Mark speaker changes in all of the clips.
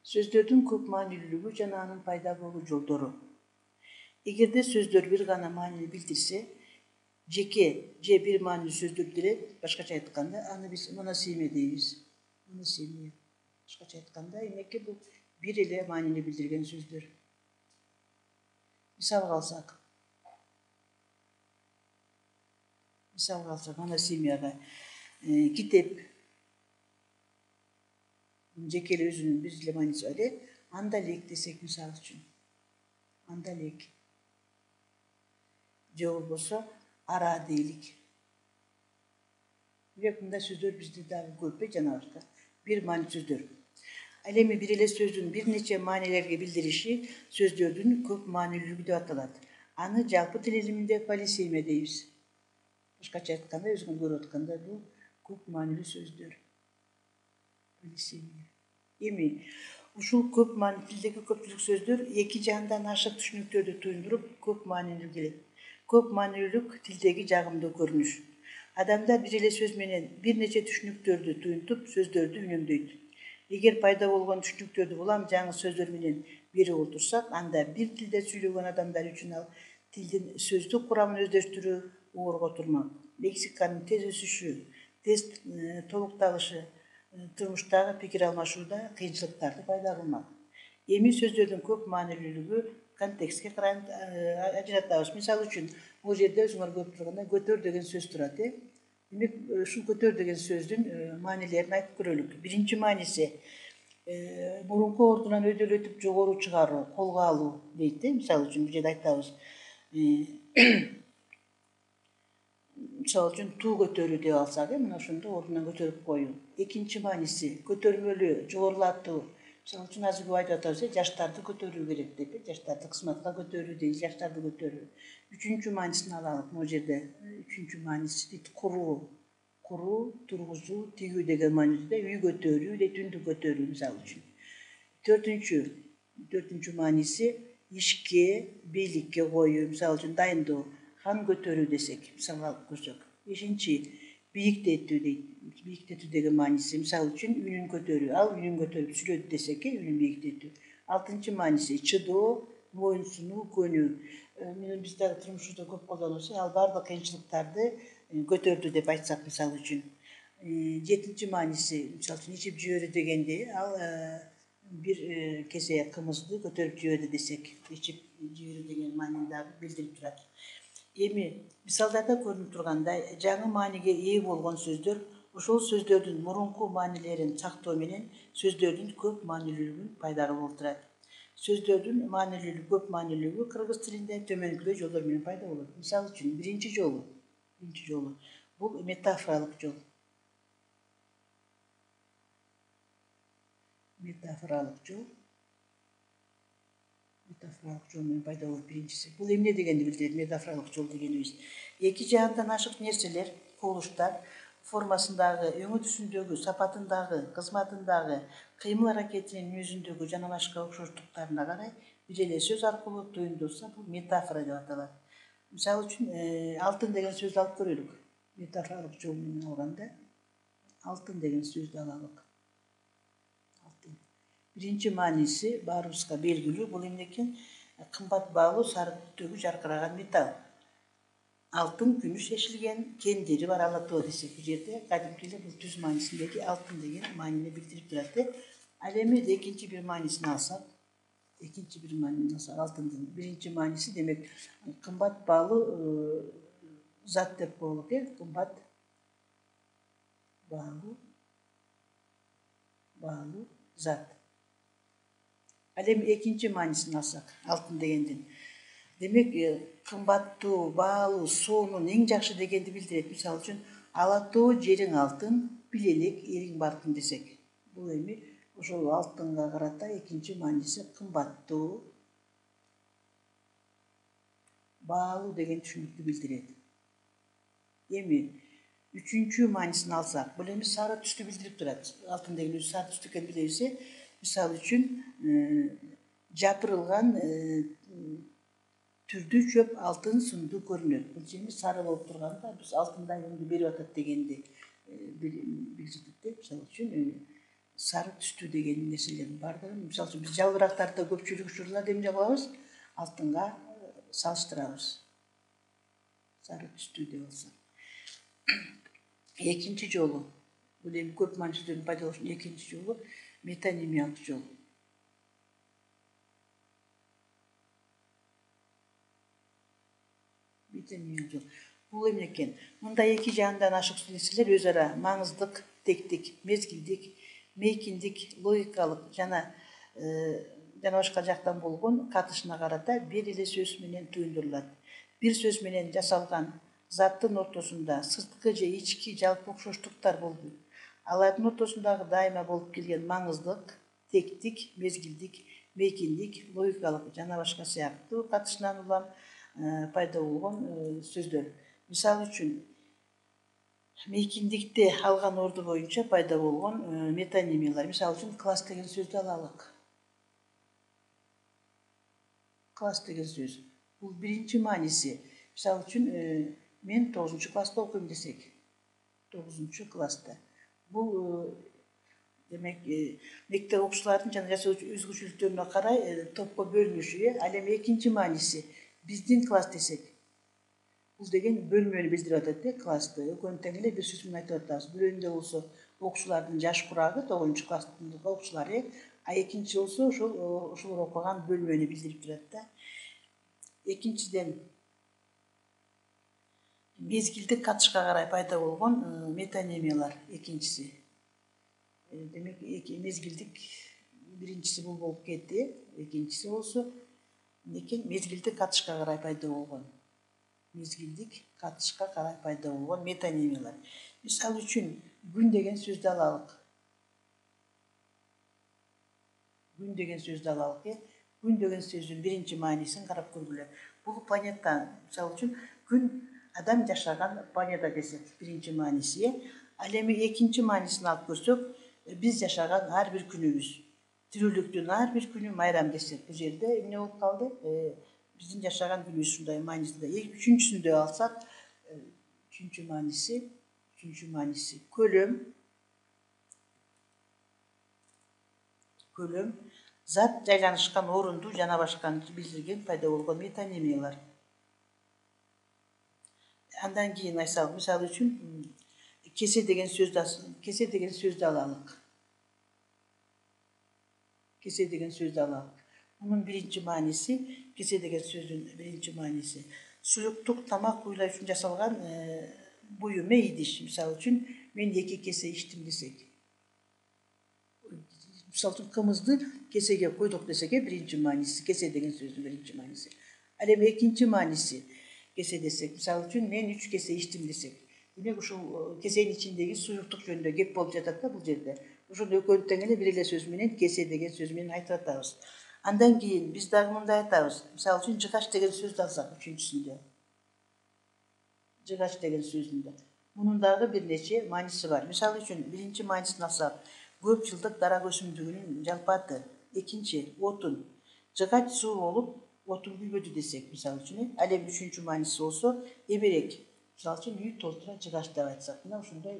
Speaker 1: Сөздөрдүн көп маанилүүлүгү жана анын пайда болуу жолдору. Эгерде сөздөр бир гана маанини билдирсе, жеке же бир маанилүү сөздөр деле, башкача айтканда, аны биз моносемия дейбиз. Моносемия. Башкача айтканда, эмеки бул бир эле маанини билдирген сөздөр. Мисалга алсак, моносемияга китеп жеке эле өзүнүн бир эле мааниси бар, андалек десек мисалы үчүн. Андалек. Же болбосо ара дейлик. Бирок мындай сөздөр бизде дагы көп жанагы бир маанилүү сөздөр. Ал эми бир эле сөздүн бир нече маанилерге билдириши сөздөрдүн көп маанилүүлүгү деп аталат. Аны жалпы тил илиминде полисемия дейбиз. Башкача айтканда, өзүңөр көрүп аткандай, бул көп маанилүү сөздөр. Полисемия. Эми ушул көп маанилүү тилдеги көпчүлүк сөздөр эки жандан ашык түшүнүктөрдү туюндуруп көп маанилүү келет. Көп маанилүүлүк тилдеги жагымдуу көрүнүш. Адамдар бир эле сөз менен бир нече түшүнүктөрдү туюнтуп сөздөрдү үнөмдөйт. Эгер пайда болгон түшүнүктөрдү улам жаңы сөздөр менен берип олтурсак, анда бир тилде сүйлөгөн адамдар үчүн ал тилдин сөздүк курамын өздөштүрүү оорго турмак. Лексиканын тез өсүшү, тез толукталышы, турмуштагы пикир алмашууда кыйынчылыктарды пайда кылмак. Эми сөздөрдүн көп маанилүүлүгү контекстке карап ажыратабыз. Мисалы үчүн, бул жерде өзүңөр көрүп тургандай көтөр деген сөз турат. Демек, ушул көтөр деген сөздүн маанилерин айтып көрөлүк. Биринчи мааниси мурунку ордунан өйдөлөтүп жогору чыгаруу, колго алуу дейт. Мисалы үчүн, бул жерде айтабыз. Мисалы үчүн туу көтөрүү деп алсак, мына ошондо ордунан көтөрүп коюу. Экинчи мааниси көтөрмөлүү, жогорулатуу. Мисалы үчүн азыр көп айтып атабыз, жаштарды көтөрүү керек деп, жаштарды кызматка көтөрүү дейт, жаштарды көтөрүү. Үчүнчү маанисин алалык, бул жерде үчүнчү мааниси дейт куруу. Куруу, тургузуу, тигүү деген мааниде үй көтөрүү дейт, үндү көтөрүү мисалы үчүн. Төртүнчү мааниси ишке, бийликке коюу, мисалы үчүн дайындоо, хан көтөрүү десек, мисалга алып көрсөк. Бешинчи бийиктетүү дейт. Бийиктетүү деген мааниси, мисалы үчүн үнүн көтөрүү, ал үнүн көтөрүп сүйлөдү десек, үнүн бийиктетүү. Алтынчы мааниси чыдоо, моюнсунуу, көнүү. Менен биз дагы турмушубузда көп колдонобуз, ал бардык кыйынчылыктарды көтөрдү деп айтсак мисалы үчүн. Жетинчи мааниси, мисалы үчүн ичип жиберүү дегенде, ал бир кесе кымызды көтөрүп жиберди десек, ичип жиберүү деген маанини дагы билдирип турат. Эми мисалдарда көрүнүп тургандай, жаңы мааниге ээ болгон сөздөр ошол сөздөрдүн мурунку маанилерин сактоо менен сөздөрдүн көп маанилүүлүгүн пайда кылып олтурат. Сөздөрдүн көп маанилүүлүгү кыргыз тилинде төмөнкүдөй жолдор менен пайда болот. Мисалы үчүн, биринчи жолу бул метафоралык жол. Метафоралык жол менен пайда болот биринчиси. Бул эмне дегенди билдирет, метафоралык жол дегенибиз. Эки жаандан ашык нерселер, кубулуштар формасындагы, өңү түсүндөгү, сапатындагы, кызматындагы, кыймыл аракетинин мүнөзүндөгү жана башка окшоштуктарына карай бир эле сөз аркылуу туюндалса, бул метафора деп аталат. Мисалы үчүн, алтын деген сөздү алып көрөлүк. Метафоралык жол менен алганда, алтын деген сөздү алалык. Биринчи мааниси баарыбызга белгилүү, бул эмне экен? Кымбат баалуу сары түстөгү жаркыраган металл. Алтын, күмүш эшилген, кендири бар алатоо десек, бул жерде кадимки эле бул түз маанисиндеги алтын деген маанини билдирип турат. Ал эми экинчи бир маанисин алсак, алтындын биринчи мааниси демек кымбат баалуу зат деп коелук, кымбат баалуу зат. Ал эми экинчи маанисин алсак, алтын дегендин. Демек, кымбаттуу, баалуу, сонун, эң жакшы дегенди билдирет. Мисалы үчүн, алатоо жериң алтын, биле элек эриң баркын десек. Бул эми ошол алтынга карата экинчи мааниси кымбаттуу, баалуу деген түшүнүктү билдирет. Эми үчүнчү маанисин алсак, бул эми сары түстү билдирип турат. Алтын деген өзү сары түстү экенин билебиз. Мисалы үчүн, жапырылган түрдүү чөп алтын сындуу көрүнөт. Бул эми сары болуп турганда, биз алтындай өңдү берип атат дегенди билдирет. Мисалы үчүн, сары түстүү деген нерселер бар да. Мисалы үчүн биз жалбырактарды көпчүлүк учурларда эмне кылабыз? Алтынга салыштырабыз. Сары түстүү деп болсо. Экинчи жолу, бул эми көп маанилүүлөрдүн пайда болушунун экинчи жолу метонимиялык жол. Метонимиялык жол. Бул эмне экен? Мында эки жагынан ашык нерселер өз ара маңыздык, тектик, мезгилдик, мейкиндик, логикалык жана башка жактан болгон катышына карата бир эле сөз менен туюндурулат. Бир сөз менен жасалган заттын ортосунда сырткы же ички жалпы окшоштуктар болду. Алардын ортосундагы дайыма болуп келген маңыздык, тектик, мезгилдик, мейкиндик, логикалык жана башка сыяктуу катышынан улам пайда болгон сөздөр. Мисалы үчүн мейкиндикте алган орду боюнча пайда болгон метонимиялар. Мисалы үчүн класс деген сөздү алалык. Класс деген сөз. Бул биринчи мааниси. Мисалы үчүн мен 9 класста окуйм десек. 9 класста. Бул демек мектеп окуучулардын жана жаш өзгөчөлүктөрүнө карай топко бөлүнүшү. Ал эми экинчи мааниси биздин класс десек. Бул деген бөлмөнү билдирип атат, классты. Экөөнү тең эле бир сөз менен айтып атабыз. Бирөөнүндө болсо окуучулардын жаш курагы 9 класстын окуучулары, а экинчи болсо ошолор окуган бөлмөнү билдирип турат да. Экинчиден мезгилдик катышка карай пайда болгон метонимиялар экинчиси. Демек мезгилдик биринчиси бул болуп кетти, экинчиси болсо мезгилдик катышка карай пайда болгон. Мезгилдик катышка карай пайда болгон метонимиялар. Мисалы үчүн күн деген сөздү алалык. Күн деген сөздү алалык. Күн деген сөздүн биринчи маанисин карап көргүлө. Бул планета, мисалы үчүн күн адам жашаган планета десек, биринчи мааниси. Ал эми экинчи маанисин алып көрсөк, биз жашаган ар бир күнүбүз, тирүүлүктүн ар бир күнү майрам десек, бул жерде эмне болуп калды? Биздин жашаган күнүбүз ушундай маанисинде. Үчүнчүсүндө алсак, үчүнчү мааниси көлөм. Көлөм зат жайланышкан орунду жана башканы билдирген пайда болгон метонимиялар. Андан кийин айтсак, мисалы үчүн кесе деген сөздү алалык. Кесе деген сөздү алалык. Мунун биринчи мааниси, кесе деген сөздүн биринчи мааниси суюктук тамак уйлау үчүн жасалган буюм, идиш. Мисалы үчүн мен 2 кесе ичтим десек. Мисалы үчүн кымызды кесеге койдук десек, биринчи мааниси, кесе деген сөздүн биринчи мааниси. Ал эми экинчи мааниси кесе десек, мисалы үчүн мен 3 кесе ичтим десек. Демек ушул кесенин ичиндеги суюктук жөнүндө кеп болуп жатат да бул жерде. Ошондо экөөнү тең эле бир эле сөз менен кесе деген сөз менен айтып атабыз. Андан кийин биз дагы мындай айтабыз. Мисалы үчүн жыгач деген сөздү алсак, үчүнчүсүндө. Жыгач деген сөзүндө. Мунун дагы бир нече мааниси бар. Мисалы үчүн биринчи маанисин алсак, көп жылдык дарак өсүмдүгүнүн жалпы аты. Экинчи отун. Жыгач суу болуп, отун күйбөдү десек, мисалы үчүн. Ал эми үчүнчү мааниси болсо, эберек. Мисалы үчүн үй толтура жыгач деп айтсак, мына ушундай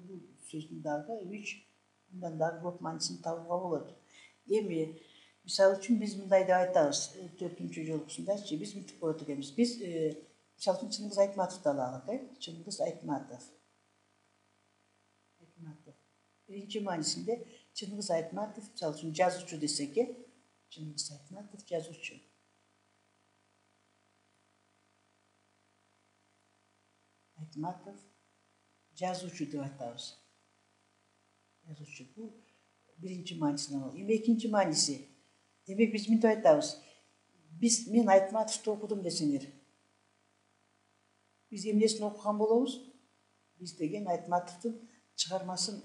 Speaker 1: бул сөздүн дагы 3 мындан дагы көп маанисин табууга болот. Эми мисалы үчүн биз мындай деп айтабыз, 4-үнчү жолкусундачы биз мынтип коет экенбиз. Биз мисалы үчүн Чыңгыз Айтматовду алалык, Чыңгыз Айтматов. Биринчи маанисинде Чыңгыз Айтматов, мисалы үчүн жазуучу десек, Чыңгыз Айтматов жазуучу. Айтматов жазуучу деп айтабыз. Жазуучу бул биринчи маанисин алалы. Эми экинчи мааниси. Демек биз мынтип айтабыз. Мен Айтматовду окудум десеңер. Биз эмнесин окуган болобуз? Биз деген Айтматовдун чыгармасын,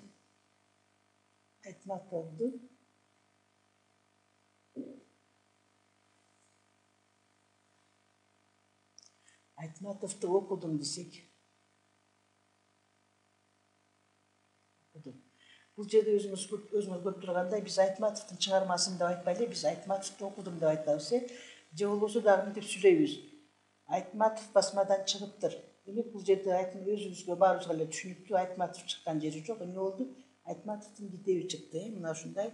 Speaker 1: Айтматовду окудум десек. Бул жерде өзүңүз көрүп тургандай, биз Айтматовдун чыгармасын деп айтпайлы, биз Айтматовду окудум деп айтабыз, же болбосо дагы мынтип сүйлөйбүз. Айтматов басмадан чыгыптыр. Демек бул жерде өзүбүзгө баарыбызга эле түшүнүктүү, Айтматов чыккан жери жок. Эмне болду? айтматовдун китеби чыкты. Мына ушундай